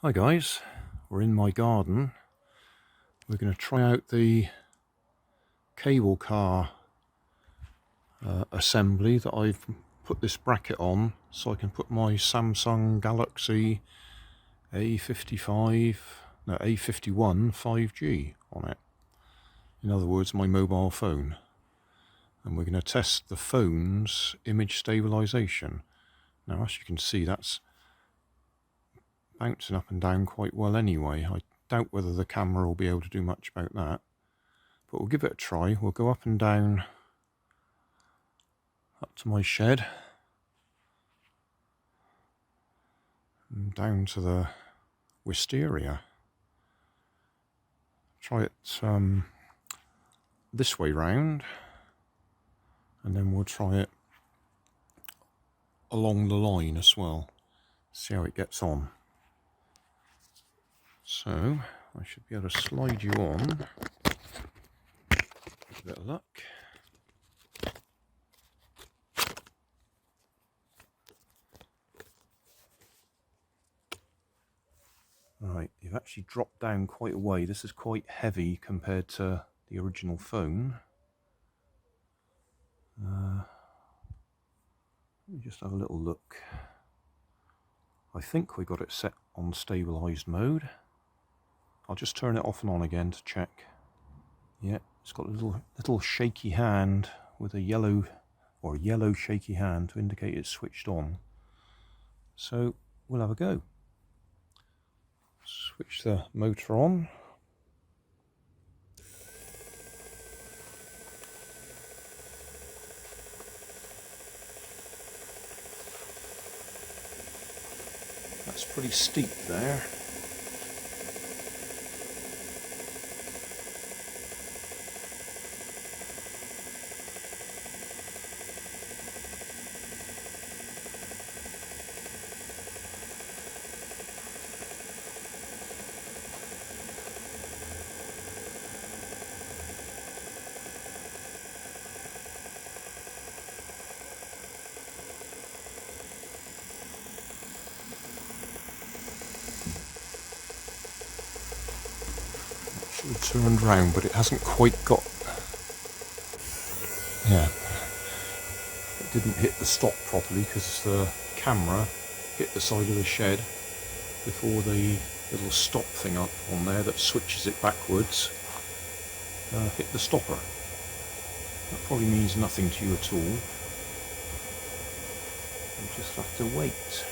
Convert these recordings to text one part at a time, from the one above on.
Hi guys, we're in my garden. We're going to try out the cable car assembly that I've put this bracket on so I can put my Samsung Galaxy A51 5G on it. In other words, my mobile phone. And we're going to test the phone's image stabilization. Now, as you can see, that's bouncing up and down quite well anyway. I doubt whether the camera will be able to do much about that, but we'll give it a try. We'll go up and down up to my shed and down to the wisteria. Try it this way round, and then we'll try it along the line as well. See how it gets on. So I should be able to slide you on. With a bit of luck. Right, you've actually dropped down quite a way. This is quite heavy compared to the original phone. Let me just have a little look. I think we got it set on stabilized mode. I'll just turn it off and on again to check. Yeah, it's got a little shaky hand with a yellow shaky hand to indicate it's switched on. So we'll have a go. Switch the motor on. That's pretty steep there. Turned round, but it hasn't quite got. Yeah, it didn't hit the stop properly because the camera hit the side of the shed before the little stop thing up on there that switches it backwards hit the stopper. That probably means nothing to you at all. You'll just have to wait.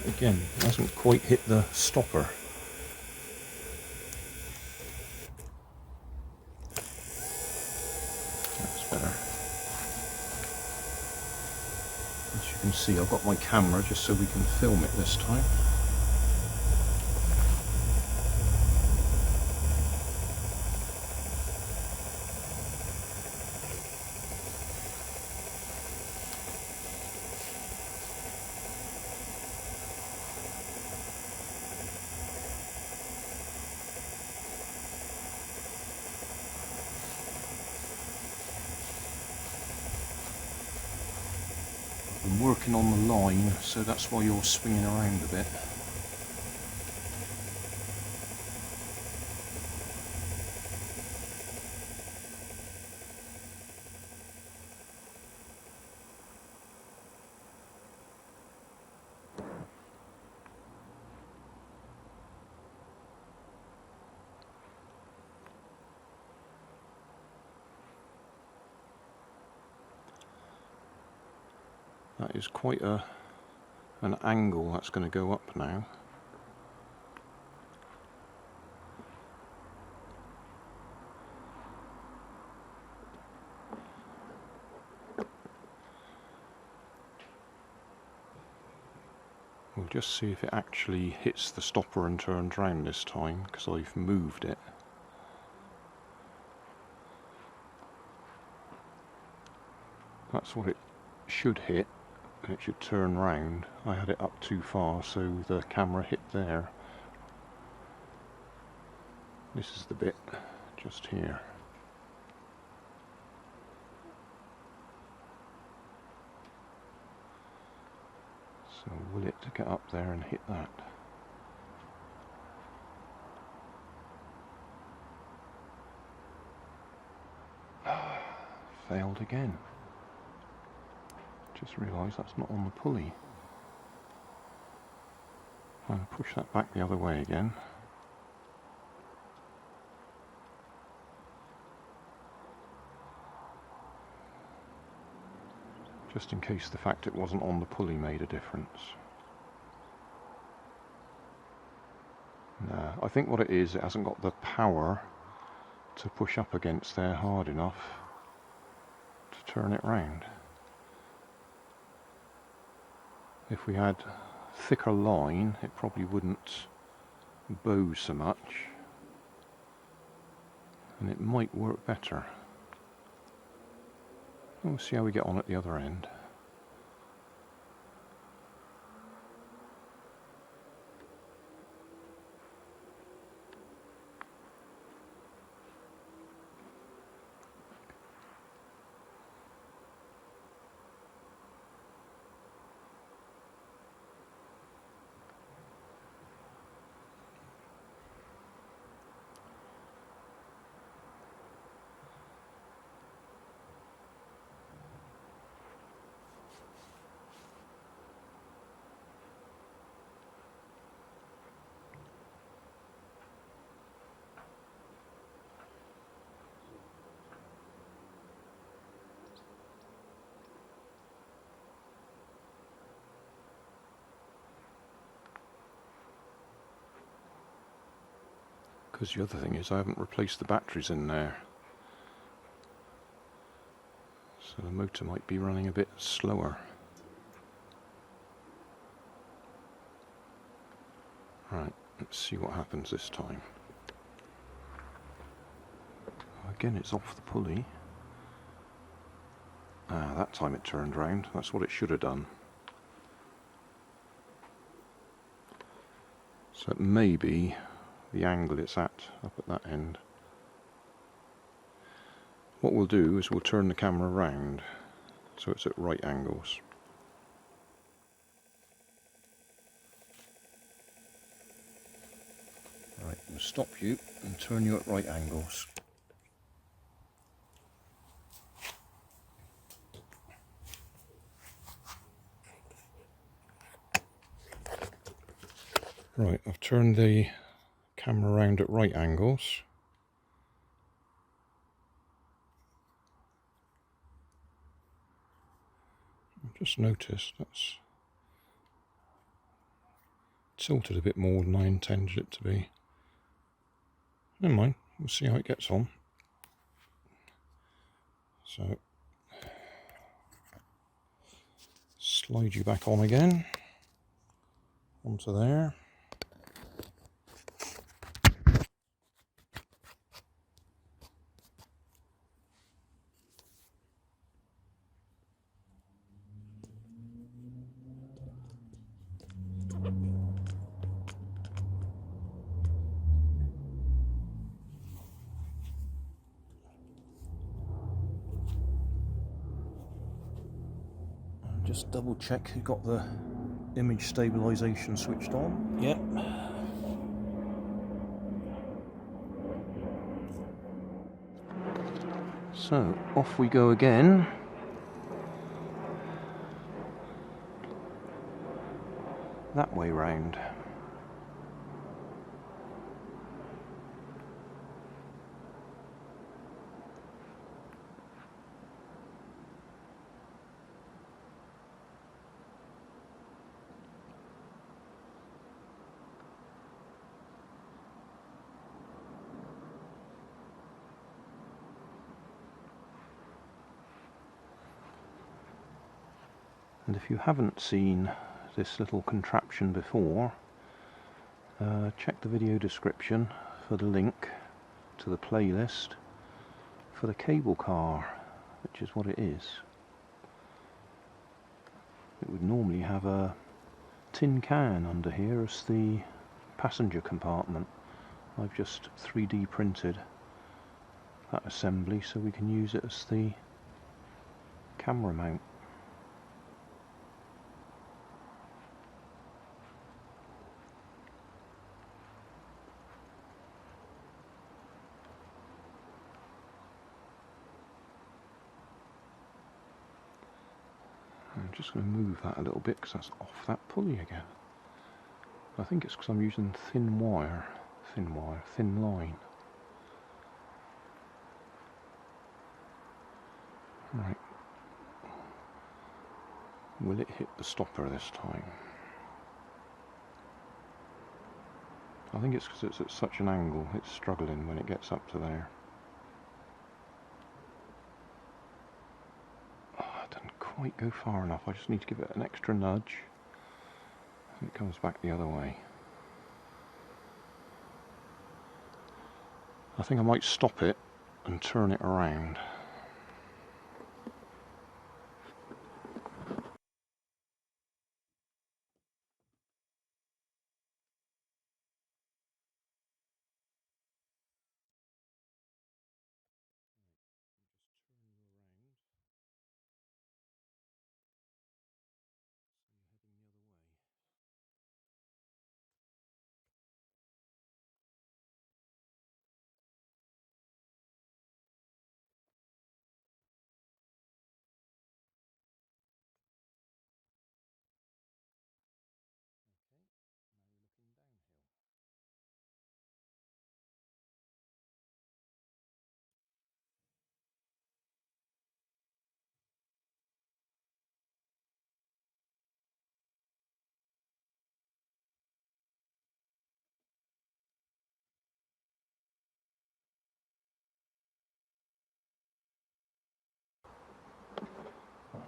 Again, it hasn't quite hit the stopper. That's better. As you can see, I've got my camera just so we can film it this time. I'm working on the line, so that's why you're swinging around a bit. That is quite an angle that's going to go up now. We'll just see if it actually hits the stopper and turns round this time, because I've moved it. That's what it should hit, and it should turn round. I had it up too far, so the camera hit there. This is the bit just here. So will it get up there and hit that? Failed again. Just realised that's not on the pulley. I'll push that back the other way again. Just in case the fact it wasn't on the pulley made a difference. No, I think what it is, it hasn't got the power to push up against there hard enough to turn it round. If we had thicker line, it probably wouldn't bow so much, and it might work better. We'll see how we get on at the other end. Because the other thing is I haven't replaced the batteries in there, so the motor might be running a bit slower. Right, let's see what happens this time. Again, it's off the pulley. Ah, that time it turned round. That's what it should have done. So it may be the angle it's at up at that end. What we'll do is we'll turn the camera round so it's at right angles. Right, we'll stop you and turn you at right angles. Right, I've turned the camera round at right angles. I've just noticed that's tilted a bit more than I intended it to be. Never mind, we'll see how it gets on. So, slide you back on again, onto there. Just double check you've got the image stabilization switched on. Yep. So off we go again. That way round. And if you haven't seen this little contraption before, check the video description for the link to the playlist for the cable car, which is what it is. It would normally have a tin can under here as the passenger compartment. I've just 3D printed that assembly so we can use it as the camera mount. I'm just going to move that a little bit because that's off that pulley again. I think it's because I'm using thin line. Right. Will it hit the stopper this time? I think it's because it's at such an angle, it's struggling when it gets up to there. Quite go far enough. I just need to give it an extra nudge and it comes back the other way. I think I might stop it and turn it around.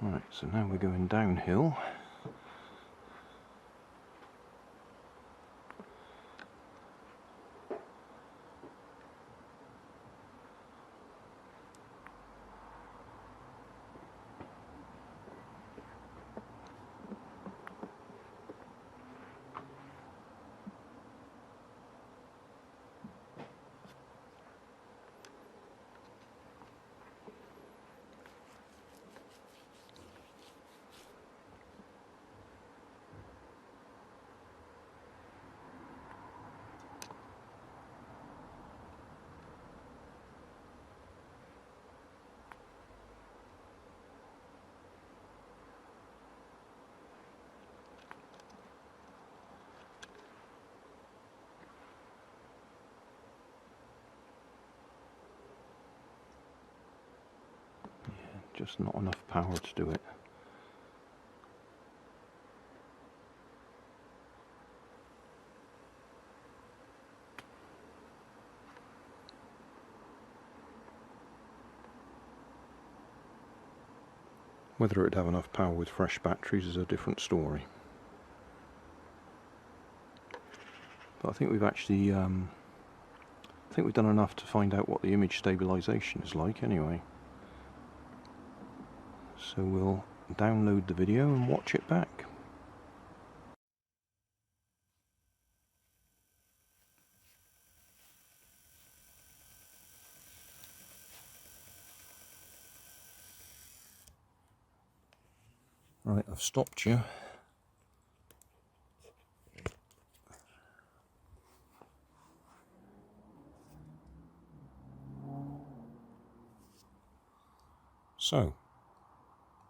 Right, so now we're going downhill. Just not enough power to do it. Whether it'd have enough power with fresh batteries is a different story. But I think we've actually, done enough to find out what the image stabilization is like anyway. So we'll download the video and watch it back. Right, I've stopped you. So,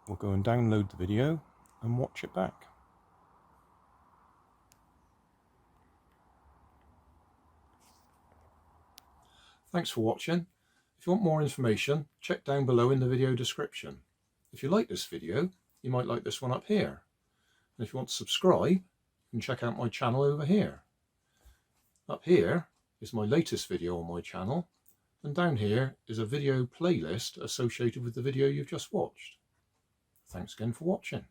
we'll go and download the video and watch it back. Thanks for watching. If you want more information, check down below in the video description. If you like this video, you might like this one up here. And if you want to subscribe, you can check out my channel over here. Up here is my latest video on my channel, and down here is a video playlist associated with the video you've just watched. Thanks again for watching.